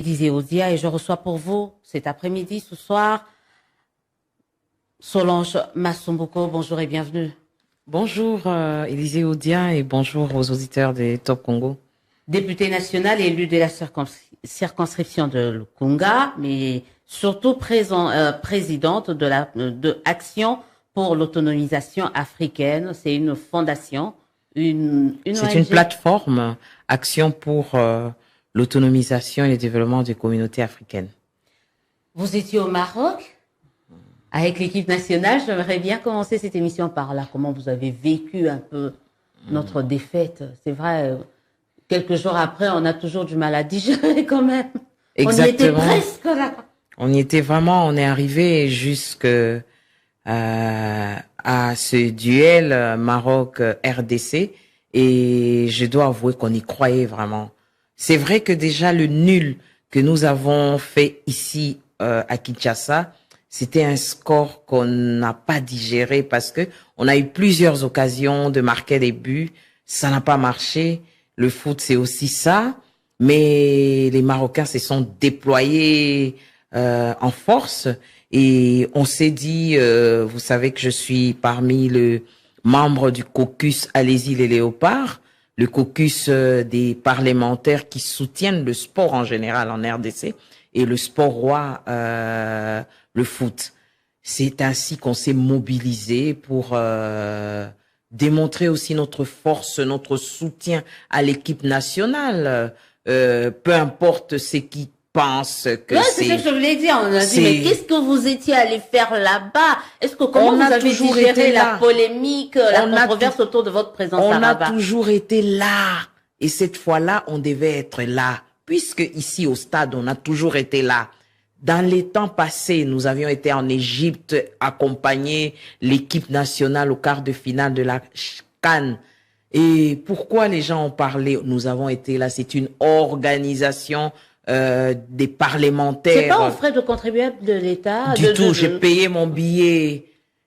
Disait Odia et je reçois pour vous cet après-midi, ce soir, Solange Massomboko. Bonjour et bienvenue. Bonjour Élisée Odia et bonjour aux auditeurs des Top Congo. Députée nationale élue de la circonscription de Lukunga, mais surtout présidente de Action pour l'autonomisation africaine. C'est une fondation, C'est ONG. une plateforme Action pour l'autonomisation et le développement des communautés africaines. Vous étiez au Maroc avec l'équipe nationale. J'aimerais bien commencer cette émission par là. Comment vous avez vécu un peu notre défaite? C'est vrai, quelques jours après, on a toujours du mal à digérer quand même. Exactement. On y était presque là. On y était vraiment, on est arrivé jusque à ce duel Maroc-RDC et je dois avouer qu'on y croyait vraiment. C'est vrai que déjà le nul que nous avons fait ici à Kinshasa, c'était un score qu'on n'a pas digéré parce que on a eu plusieurs occasions de marquer des buts, ça n'a pas marché. Le foot, c'est aussi ça, mais les Marocains se sont déployés en force et on s'est dit, vous savez que je suis parmi les membres du caucus Allez-y les léopards, le caucus des parlementaires qui soutiennent le sport en général en RDC et le sport roi, le foot. C'est ainsi qu'on s'est mobilisé pour démontrer aussi notre force, notre soutien à l'équipe nationale. Peu importe ce qui pensent que Ouais, c'est ce que je voulais dire. On a dit, mais qu'est-ce que vous étiez allé faire là-bas? Est-ce que comment vous avez digéré la polémique, la controverse autour de votre présence là-bas? On a toujours été là. Et cette fois-là, on devait être là. Puisque ici au stade, on a toujours été là. Dans les temps passés, nous avions été en Égypte, accompagner l'équipe nationale au quart de finale de la CAN. Et pourquoi les gens ont parlé? Nous avons été là. C'est une organisation des parlementaires. C'est pas aux frais de contribuables de l'État? Du tout, j'ai payé mon billet.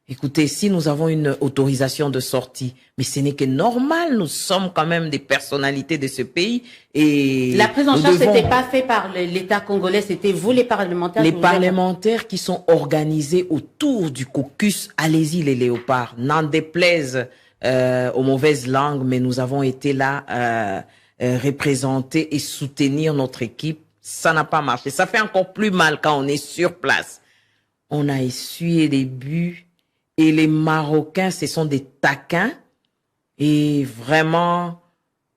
Écoutez, si nous avons une autorisation de sortie, mais ce n'est que normal, nous sommes quand même des personnalités de ce pays et la prise en charge n'était pas faite par l'État congolais, c'était vous les parlementaires. Les parlementaires qui sont organisés autour du caucus Allez-y les léopards, n'en déplaise aux mauvaises langues, mais nous avons été là représenter et soutenir notre équipe. Ça n'a pas marché. Ça fait encore plus mal quand on est sur place. On a essuyé les buts. Et les Marocains, ce sont des taquins. Et vraiment,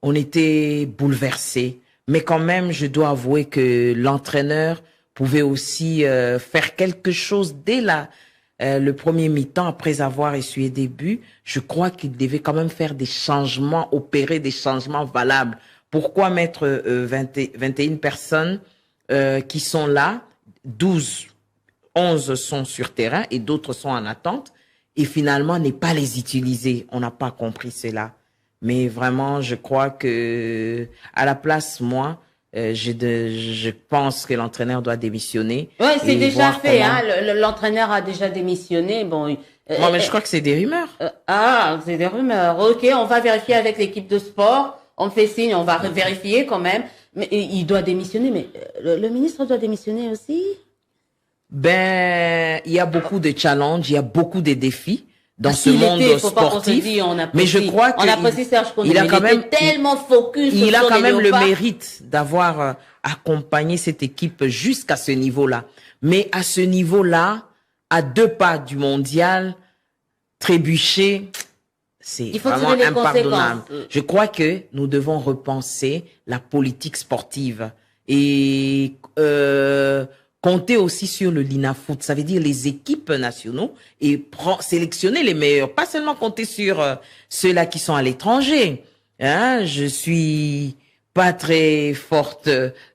on était bouleversés. Mais quand même, je dois avouer que l'entraîneur pouvait aussi faire quelque chose dès le premier mi-temps, après avoir essuyé des buts. Je crois qu'il devait quand même faire des changements, opérer des changements valables. Pourquoi mettre 21 personnes qui sont là, 11 sont sur terrain et d'autres sont en attente? Et finalement, ne pas les utiliser. On n'a pas compris cela. Mais vraiment, je crois que, à la place, moi, je pense que l'entraîneur doit démissionner. Oui, c'est déjà fait, hein. L'entraîneur a déjà démissionné. Bon. Non, mais je crois que c'est des rumeurs. C'est des rumeurs. Ok, on va vérifier avec l'équipe de sport. On fait signe, on va vérifier quand même. Mais il doit démissionner. Mais le ministre doit démissionner aussi? Ben, il y a beaucoup de challenges, il y a beaucoup de défis dans ce monde sportif. Mais je crois qu'il a quand même tellement focus. Il a quand même le mérite d'avoir accompagné cette équipe jusqu'à ce niveau-là. Mais à ce niveau-là, à 2 pas du mondial, trébucher, c'est vraiment impardonnable. Je crois que nous devons repenser la politique sportive et compter aussi sur le Linafoot, ça veut dire les équipes nationaux et sélectionner les meilleurs, pas seulement compter sur ceux-là qui sont à l'étranger. Hein, je suis pas très forte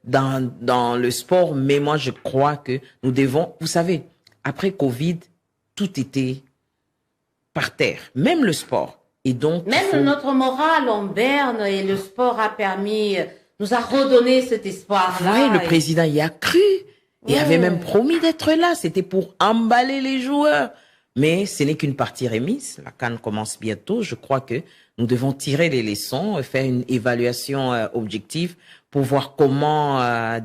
dans le sport, mais moi je crois que nous devons, vous savez, après Covid, tout était par terre, même le sport. Et donc même notre morale en berne et le sport a permis, nous a redonné cet espoir-là. Oui, le président y a cru. Il avait même promis d'être là. C'était pour emballer les joueurs. Mais ce n'est qu'une partie remise. La CAN commence bientôt. Je crois que nous devons tirer les leçons, faire une évaluation objective pour voir comment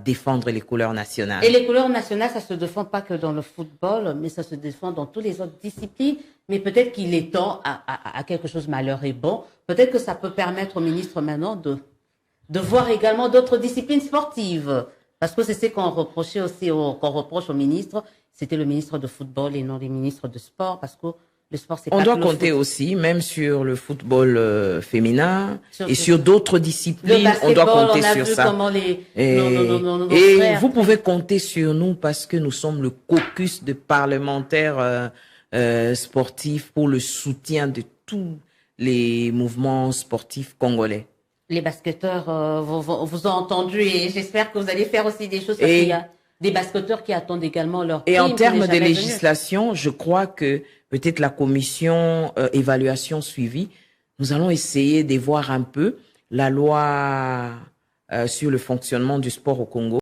défendre les couleurs nationales. Et les couleurs nationales, ça se défend pas que dans le football, mais ça se défend dans toutes les autres disciplines. Mais peut-être qu'il est temps à quelque chose malheur et bon. Peut-être que ça peut permettre au ministre maintenant de voir également d'autres disciplines sportives. Parce que c'est ce qu'on reprochait aussi, qu'on reproche au ministre. C'était le ministre de football et non les ministres de sport, parce que le sport, c'est pas On doit que le compter foot. aussi, même sur le football féminin Sur- et sur d'autres Le disciplines, on doit basketball, compter on a sur vu ça. comment Et, nos et frères. vous pouvez compter sur nous parce que nous sommes le caucus de parlementaires sportifs pour le soutien de tous les mouvements sportifs congolais. Les basketteurs vous ont entendu et j'espère que vous allez faire aussi des choses parce Et- qu'il y a des basketteurs qui attendent également leur Et prime en qui termes n'est de jamais venue. législation, je crois que peut-être la commission évaluation suivie, nous allons essayer de voir un peu la loi sur le fonctionnement du sport au Congo.